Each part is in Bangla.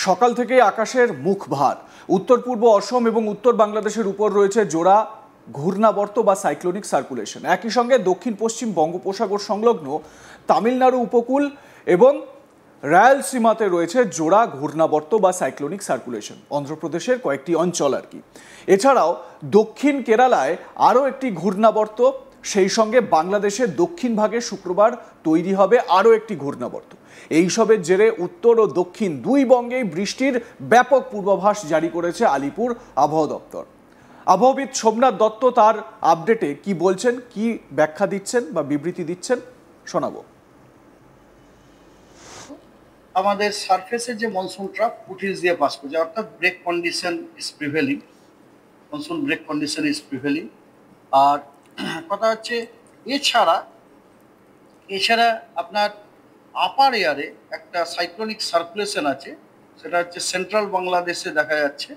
সকাল থেকেই আকাশের মুখ ভার। উত্তর পূর্ব অসম এবং উত্তর বাংলাদেশের উপর রয়েছে জোড়া ঘূর্ণাবর্ত বা সাইক্লোনিক সার্কুলেশন। একই সঙ্গে দক্ষিণ পশ্চিম বঙ্গোপসাগর সংলগ্ন তামিলনাড়ু উপকূল এবং রায়ালসীমাতে রয়েছে জোড়া ঘূর্ণাবর্ত বা সাইক্লোনিক সার্কুলেশন, অন্ধ্রপ্রদেশের কয়েকটি অঞ্চল আর কি। এছাড়াও দক্ষিণ কেরালায় আরও একটি ঘূর্ণাবর্ত, সেই সঙ্গে বাংলাদেশের দক্ষিণ ভাগে শুক্রবার তৈরি হবে আরও একটি ঘূর্ণাবর্ত। এইসবের জেরে উত্তর ও দক্ষিণ দুই বঙ্গেই বৃষ্টির ব্যাপক পূর্বাভাস জারি করেছে আলিপুর আবহাওয়া দপ্তর। আবহাওয়াবিদ সোমনাথ দত্ত তার আপডেটে কি বলছেন, কি ব্যাখ্যা দিচ্ছেন বা বিবৃতি দিচ্ছেন শোনাবো। আমাদের সারফেসে যে মনসুন ট্রাপ ফুটিজ দিয়ে পাস করছে, অর্থাৎ break condition is prevailing, monsoon break condition is prevailing. আর কথা হচ্ছে এছাড়া আপনার আপার এয়ারে একটা সাইক্লোনিক সার্কুলেশন আছে, সেটা হচ্ছে সেন্ট্রাল বাংলাদেশে দেখা যাচ্ছে।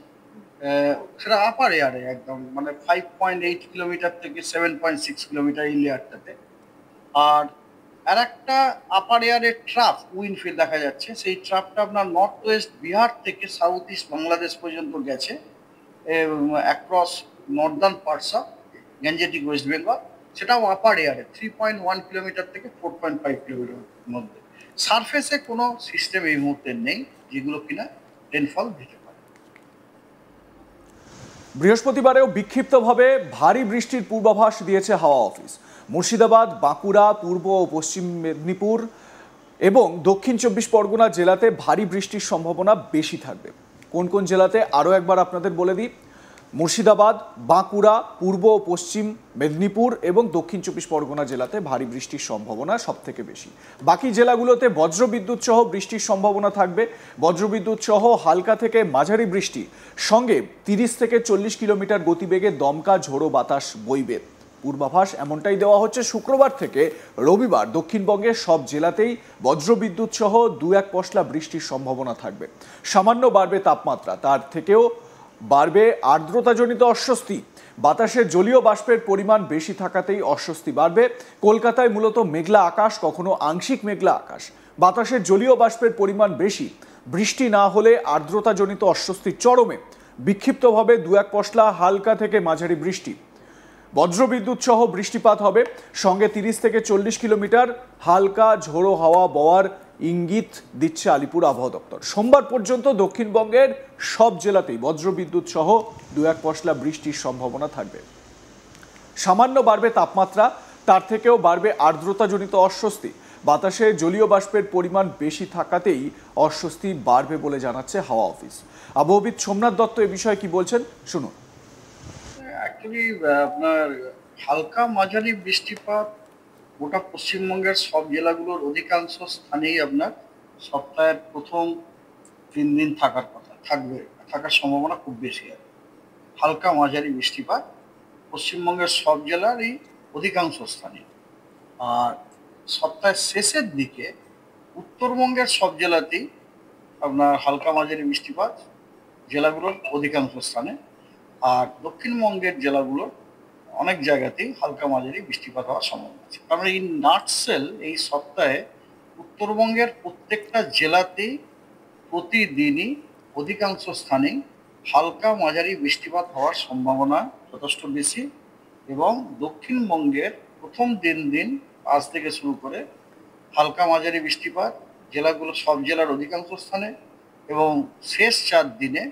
সেটা আপার এয়ারে একদম মানে 5.8 কিলোমিটার থেকে 7.6 কিলোমিটার এই লেয়ারটাতে। আর একটা আপার এয়ারের ট্রাফ উইন্ডফিল্ড দেখা যাচ্ছে, সেই ট্রাফটা আপনার নর্থ ওয়েস্ট বিহার থেকে সাউথ ইস্ট বাংলাদেশ পর্যন্ত গেছে, across Northern parts of Gangetic West Bengal. সেটাও আপার এয়ারে 3.1 কিলোমিটার থেকে 4.5 কিলোমিটার মধ্যে। সারফেসে কোনো সিস্টেম এই মুহূর্তে নেই যেগুলো কিনা রেনফল দিতে পারে। বৃহস্পতিবারেও বিক্ষিপ্তভাবে ভারী বৃষ্টির পূর্বাভাস দিয়েছে হাওয়া অফিস। মুর্শিদাবাদ, বাঁকুড়া, পূর্ব ও পশ্চিম মেদিনীপুর এবং দক্ষিণ 24 পরগনা জেলাতে ভারী বৃষ্টির সম্ভাবনা বেশি থাকবে। কোন কোন জেলাতে আরও একবার আপনাদের বলে দিই। মুর্শিদাবাদ, বাঁকুড়া, পূর্ব ও পশ্চিম মেদিনীপুর এবং দক্ষিণ 24 পরগনা জেলাতে ভারী বৃষ্টির সম্ভাবনা সব থেকে বেশি। বাকি জেলাগুলোতে বজ্রবিদ্যুৎ সহ বৃষ্টির সম্ভাবনা থাকবে। বজ্রবিদ্যুৎ সহ হালকা থেকে মাঝারি বৃষ্টি, সঙ্গে 30 থেকে 40 কিলোমিটার গতিবেগে দমকা ঝোড়ো বাতাস বইবে। পূর্বাভাস এমনটাই দেওয়া হচ্ছে শুক্রবার থেকে রবিবার দক্ষিণবঙ্গের সব জেলাতেই বজ্রবিদ্যুৎ সহ 2-1 পশলা বৃষ্টির সম্ভাবনা থাকবে। সামান্য বাড়বে তাপমাত্রা, তার থেকেও বাড়বে আর্দ্রতাজনিত অস্বস্তি। বাতাসে জলীয় বাষ্পের পরিমাণ বেশি থাকাতেই অস্বস্তি বাড়বে। কলকাতায় মূলত মেঘলা আকাশ, কখনো আংশিক মেঘলা আকাশ। বাতাসে জলীয় বাষ্পের পরিমাণ বেশি, বৃষ্টি না হলে আর্দ্রতাজনিত অস্বস্তি চরমে। বিক্ষিপ্তভাবে 2-1 পশলা হালকা থেকে মাঝারি বৃষ্টি, বজ্রবিদ্যুৎ সহ বৃষ্টিপাত হবে। সঙ্গে 30 থেকে 40 কিলোমিটার হালকা ঝোড়ো হাওয়া বওয়ার ইঙ্গিত দিচ্ছে আলিপুর আবহাওয়া দপ্তর। সোমবার পর্যন্ত দক্ষিণবঙ্গের সব জেলাতেই বজ্রবিদ্যুৎ সহ 2-1 পশলা বৃষ্টির সম্ভাবনা থাকবে। সামান্য বাড়বে তাপমাত্রা, তার থেকেও বাড়বে আর্দ্রতাজনিত অস্বস্তি। বাতাসে জলীয় বাষ্পের পরিমাণ বেশি থাকাতেই অস্বস্তি বাড়বে বলে জানাচ্ছে হাওয়া অফিস। আবহাওয়াবিদ সোমনাথ দত্ত এ বিষয়ে কি বলছেন শুনুন। অ্যাকচুয়ালি আপনার হালকা মাঝারি বৃষ্টিপাত গোটা পশ্চিমবঙ্গের সব জেলাগুলোর অধিকাংশ স্থানেই আপনার সপ্তাহের প্রথম 3 দিন থাকার সম্ভাবনা খুব বেশি আছে। হালকা মাঝারি বৃষ্টিপাত পশ্চিমবঙ্গের সব জেলারই অধিকাংশ স্থানে। আর সপ্তাহের শেষের দিকে উত্তরবঙ্গের সব জেলাতেই আপনার হালকা মাঝারি বৃষ্টিপাত জেলাগুলোর অধিকাংশ স্থানে। আর দক্ষিণবঙ্গের জেলাগুলোর অনেক জায়গাতেই হালকা মাঝারি বৃষ্টিপাত হওয়ার সম্ভাবনা আছে। কারণ এই নাটসেল এই সপ্তাহে উত্তরবঙ্গের প্রত্যেকটা জেলাতেই প্রতিদিনই অধিকাংশ স্থানেই হালকা মাঝারি বৃষ্টিপাত হওয়ার সম্ভাবনা যথেষ্ট বেশি। এবং দক্ষিণবঙ্গের প্রথম 3 দিন আজ থেকে শুরু করে হালকা মাঝারি বৃষ্টিপাত সব জেলার অধিকাংশ স্থানে, এবং শেষ 4 দিনে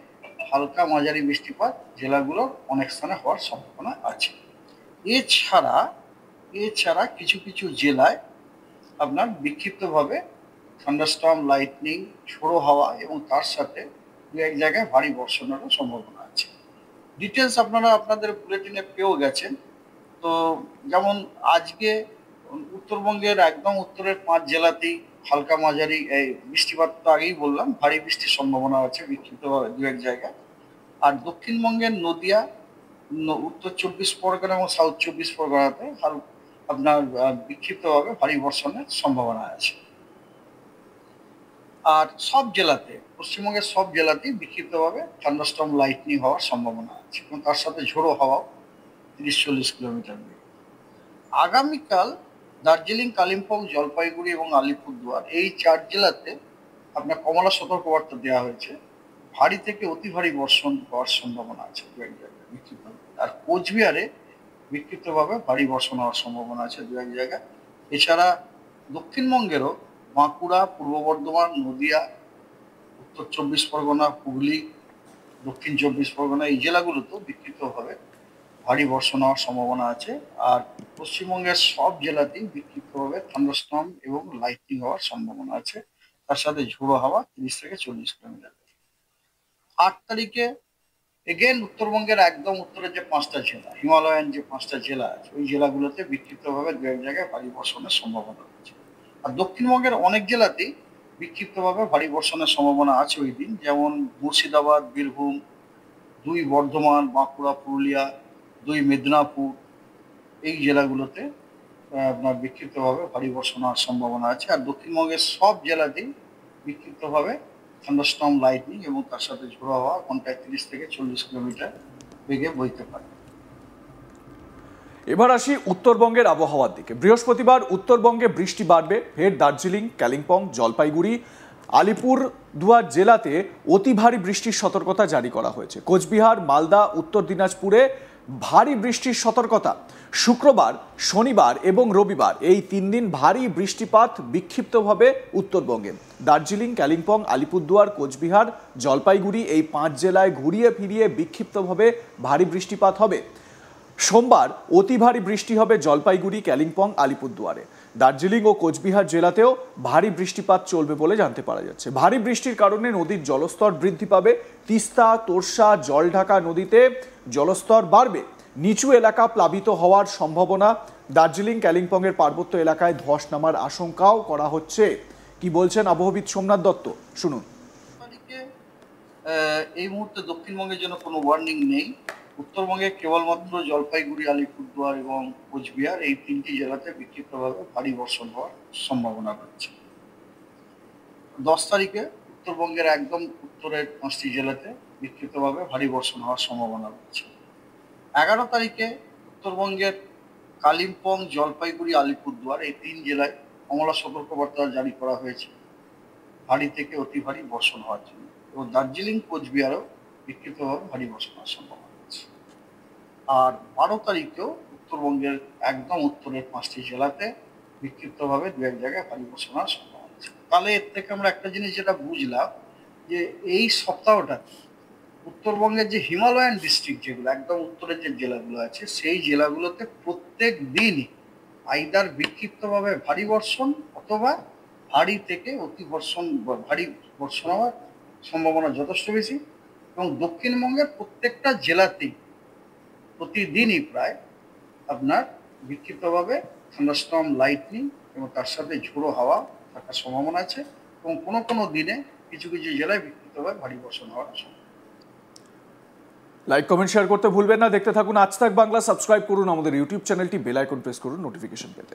হালকা মাঝারি বৃষ্টিপাত জেলাগুলোর অনেক স্থানে হওয়ার সম্ভাবনা আছে। এছাড়া কিছু কিছু জেলায় আপনার বিক্ষিপ্তভাবে থান্ডারস্টর্ম, লাইটনিং, ঝোড়ো হাওয়া এবং তার সাথে 2-1 জায়গায় ভারী বর্ষণেরও সম্ভাবনা আছে। ডিটেলস আপনারা আপনাদের বুলেটিনে পেয়েও গেছেন। তো যেমন আজকে উত্তরবঙ্গের একদম উত্তরের 5 জেলাতেই হালকা মাঝারি এই বৃষ্টিপাত, তো আগেই বললাম ভারী বৃষ্টির সম্ভাবনা আছে বিক্ষিপ্তভাবে 2-1 জায়গায়। আর দক্ষিণবঙ্গের নদিয়া, উত্তর 24 পরগনা এবং সাউথ 24 পরগনাতে আপনার বিক্ষিপ্তভাবে ভারী বর্ষণের সম্ভাবনা আছে। আর সব জেলাতে, পশ্চিমবঙ্গের সব জেলাতেই বিক্ষিপ্তভাবে থান্ডারস্টর্ম, লাইটনিং হওয়ার সম্ভাবনা আছে এবং তার সাথে ঝোড়ো হাওয়াও 30-40 কিলোমিটার বেগে। আগামীকাল দার্জিলিং, কালিম্পং, জলপাইগুড়ি এবং আলিপুরদুয়ার এই 4 জেলাতে আপনার কমলা সতর্কবার্তা দেওয়া হয়েছে। ভারী থেকে অতি ভারী বর্ষণ হওয়ার সম্ভাবনা আছে দু এক জায়গায় বিক্ষিপ্তভাবে। আর কোচবিহারে বিক্ষিপ্তভাবে ভারী বর্ষণ হওয়ার সম্ভাবনা আছে দু এক জায়গায়। এছাড়া দক্ষিণবঙ্গেরও বাঁকুড়া, পূর্ব বর্ধমান, নদিয়া, উত্তর চব্বিশ পরগনা, হুগলি, দক্ষিণ চব্বিশ পরগনা এই জেলাগুলোতেও বিক্ষিপ্তভাবে ভারী বর্ষণ হওয়ার সম্ভাবনা আছে। আর পশ্চিমবঙ্গের সব জেলাতেই বিক্ষিপ্তভাবে থান্ডারস্টর্ম এবং লাইটনিং হওয়ার সম্ভাবনা আছে। তার সাথে ঝোড়ো হাওয়া 30 থেকে 40 কিলোমিটার। 8 তারিখে এগেন উত্তরবঙ্গের একদম উত্তরে যে 5টা জেলা, হিমালয়ান যে 5টা জেলা আছে, ওই জেলাগুলোতে বিক্ষিপ্তভাবে দু এক জায়গায় ভারী বর্ষণের সম্ভাবনা আছে। আর দক্ষিণবঙ্গের অনেক জেলাতেই বিক্ষিপ্তভাবে ভারী বর্ষণের সম্ভাবনা আছে ওই দিন, যেমন মুর্শিদাবাদ, বীরভূম, 2 বর্ধমান, বাঁকুড়া, পুরুলিয়া, 2 মেদিনীপুর এই জেলাগুলোতে আপনার বিক্ষিপ্তভাবে ভারী বর্ষণ হওয়ার সম্ভাবনা আছে। আর দক্ষিণবঙ্গের সব জেলাতেই বিক্ষিপ্তভাবে থান্ডারস্টর্ম, লাইটনিং এবং তার সাথে ঝোড়ো হাওয়া ঘন্টায় 30 থেকে 40 কিলোমিটার বেগে বইতে পারে। এবার আসি উত্তরবঙ্গের আবহাওয়ার দিকে। বৃহস্পতিবার উত্তরবঙ্গে বৃষ্টি বাড়বে। ফের দার্জিলিং, কালিম্পং, জলপাইগুড়ি, আলিপুরদুয়ার জেলাতে অতি ভারী বৃষ্টির সতর্কতা জারি করা হয়েছে। কোচবিহার, মালদা, উত্তর দিনাজপুরে ভারী বৃষ্টির সতর্কতা। শুক্রবার, শনিবার এবং রবিবার এই 3 দিন ভারী বৃষ্টিপাত বিক্ষিপ্তভাবে উত্তরবঙ্গে। দার্জিলিং, কালিম্পং, আলিপুরদুয়ার, কোচবিহার, জলপাইগুড়ি এই 5 জেলায় ঘুরিয়ে ফিরিয়ে বিক্ষিপ্তভাবে ভারী বৃষ্টিপাত হবে। সোমবার অতি ভারী বৃষ্টি হবে জলপাইগুড়ি, কালিম্পং, আলিপুরদুয়ারে। দার্জিলিং ও কোচবিহার জেলাতেও ভারী বৃষ্টিপাত চলবে বলে জানতে পারা যাচ্ছে। ভারী বৃষ্টির কারণে নদীর জলস্তর বৃদ্ধি পাবে। তিস্তা, তোরসা, জলঢাকা নদীতে জলস্তর বাড়বে। নিচু এলাকা প্লাবিত হওয়ার সম্ভাবনা। দার্জিলিং, কালিম্পংয়ের পার্বত্য এলাকায় ধস নামার আশঙ্কাও করা হচ্ছে। কি বলছেন আবহবিদ সোমনাথ দত্ত, শুনুন। এই মুহূর্তে দক্ষিণবঙ্গের জন্য কোনো ওয়ার্নিং নেই। উত্তরবঙ্গে কেবলমাত্র জলপাইগুড়ি, আলিপুরদুয়ার এবং কোচবিহার এই 3টি জেলাতে বিক্ষিপ্তভাবে ভারী বর্ষণ হওয়ার সম্ভাবনা রয়েছে। 10 তারিখে উত্তরবঙ্গের একদম উত্তরের 5টি জেলাতে বিক্ষিপ্তভাবে ভারী বর্ষণ হওয়ার সম্ভাবনা রয়েছে। 11 তারিখে উত্তরবঙ্গের কালিম্পং, জলপাইগুড়ি, আলিপুরদুয়ার এই 3 জেলায় কমলা সতর্কবার্তা জারি করা হয়েছে ভারী থেকে অতি ভারী বর্ষণ হওয়ার জন্য। এবং দার্জিলিং, কোচবিহারেও বিক্ষিপ্তভাবে ভারী বর্ষণ হওয়ার সম্ভাবনা আছে। আর 12 তারিখেও উত্তরবঙ্গের একদম উত্তরের 5টি জেলাতে বিক্ষিপ্তভাবে দু এক জায়গায় ভারী বর্ষণ হওয়ার সম্ভাবনা আছে। তাহলে এর থেকে আমরা একটা জিনিস যেটা বুঝলাম, যে এই সপ্তাহটা উত্তরবঙ্গের যে হিমালয়ান ডিস্ট্রিক্ট যেগুলো একদম উত্তরের যে জেলাগুলো আছে, সেই জেলাগুলোতে প্রত্যেক দিনই আইদার বিক্ষিপ্তভাবে ভারী বর্ষণ অথবা ভারী থেকে অতি বর্ষণ, ভারী বর্ষণ হওয়ার সম্ভাবনা যথেষ্ট বেশি। এবং দক্ষিণবঙ্গের প্রত্যেকটা জেলাতেই প্রতিদিনই প্রায় আপনার বিক্ষিপ্তভাবে থান্ডারস্টর্ম, লাইটনিং এবং তার সাথে ঝোড়ো হাওয়া থাকার সম্ভাবনা আছে। এবং কোনো কোনো দিনে কিছু কিছু জেলায় বিক্ষিপ্তভাবে ভারী বর্ষণ হওয়ার সম্ভাবনা। লাইক, কমেন্ট, শেয়ার করতে ভুলবেন না। দেখতে থাকুন আজ তাক বাংলা। সাবস্ক্রাইব করুন আমাদের ইউটিউব চ্যানেলটি, বেল আইকন প্রেস করুন নোটিফিকেশন পেতে।